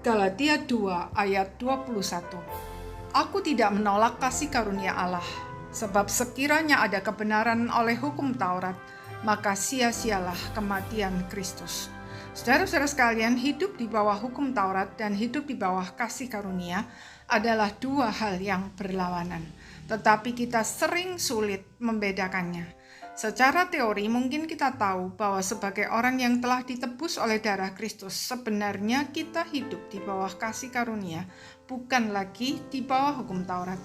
Galatia 2 ayat 21. Aku tidak menolak kasih karunia Allah, sebab sekiranya ada kebenaran oleh hukum Taurat, maka sia-sialah kematian Kristus. Saudara-saudara sekalian, hidup di bawah hukum Taurat dan hidup di bawah kasih karunia adalah dua hal yang berlawanan, tetapi kita sering sulit membedakannya. Secara teori mungkin kita tahu bahwa sebagai orang yang telah ditebus oleh darah Kristus, sebenarnya kita hidup di bawah kasih karunia, bukan lagi di bawah hukum Taurat.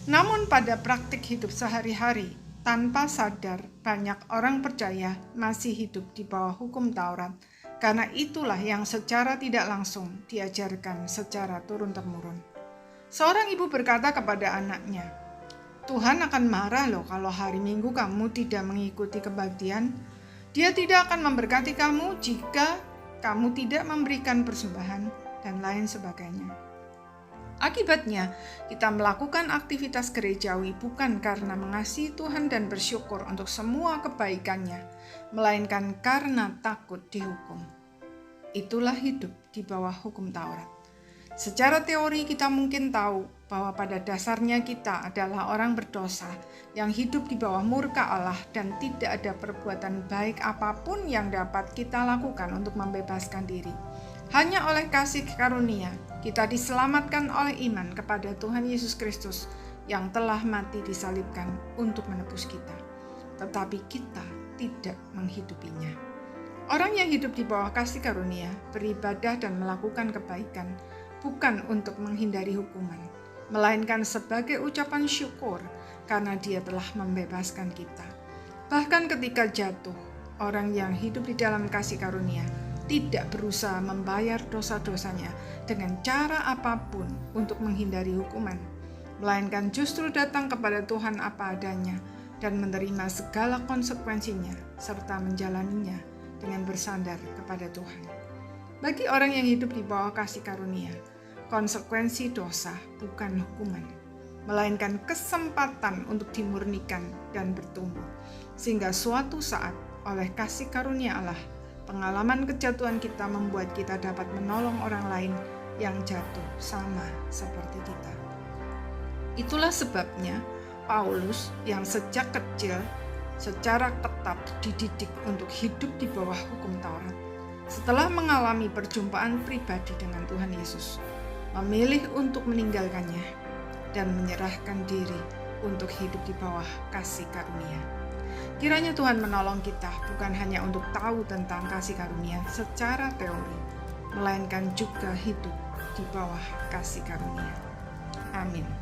Namun pada praktik hidup sehari-hari, tanpa sadar banyak orang percaya masih hidup di bawah hukum Taurat, karena itulah yang secara tidak langsung diajarkan secara turun-temurun. Seorang ibu berkata kepada anaknya, Tuhan akan marah loh kalau hari Minggu kamu tidak mengikuti kebaktian. Dia tidak akan memberkati kamu jika kamu tidak memberikan persembahan dan lain sebagainya. Akibatnya, kita melakukan aktivitas gerejawi bukan karena mengasihi Tuhan dan bersyukur untuk semua kebaikannya, melainkan karena takut dihukum. Itulah hidup di bawah hukum Taurat. Secara teori kita mungkin tahu bahwa pada dasarnya kita adalah orang berdosa yang hidup di bawah murka Allah dan tidak ada perbuatan baik apapun yang dapat kita lakukan untuk membebaskan diri. Hanya oleh kasih karunia kita diselamatkan oleh iman kepada Tuhan Yesus Kristus yang telah mati disalibkan untuk menebus kita. Tetapi kita tidak menghidupinya. Orang yang hidup di bawah kasih karunia beribadah dan melakukan kebaikan bukan untuk menghindari hukuman, melainkan sebagai ucapan syukur karena Dia telah membebaskan kita. Bahkan ketika jatuh, orang yang hidup di dalam kasih karunia tidak berusaha membayar dosa-dosanya dengan cara apapun untuk menghindari hukuman, melainkan justru datang kepada Tuhan apa adanya dan menerima segala konsekuensinya serta menjalaninya dengan bersandar kepada Tuhan. Bagi orang yang hidup di bawah kasih karunia, konsekuensi dosa bukan hukuman, melainkan kesempatan untuk dimurnikan dan bertumbuh, sehingga suatu saat oleh kasih karunia Allah, pengalaman kejatuhan kita membuat kita dapat menolong orang lain yang jatuh sama seperti kita. Itulah sebabnya Paulus yang sejak kecil secara ketat dididik untuk hidup di bawah hukum Taurat, setelah mengalami perjumpaan pribadi dengan Tuhan Yesus, memilih untuk meninggalkannya dan menyerahkan diri untuk hidup di bawah kasih karunia. Kiranya Tuhan menolong kita bukan hanya untuk tahu tentang kasih karunia secara teori, melainkan juga hidup di bawah kasih karunia. Amin.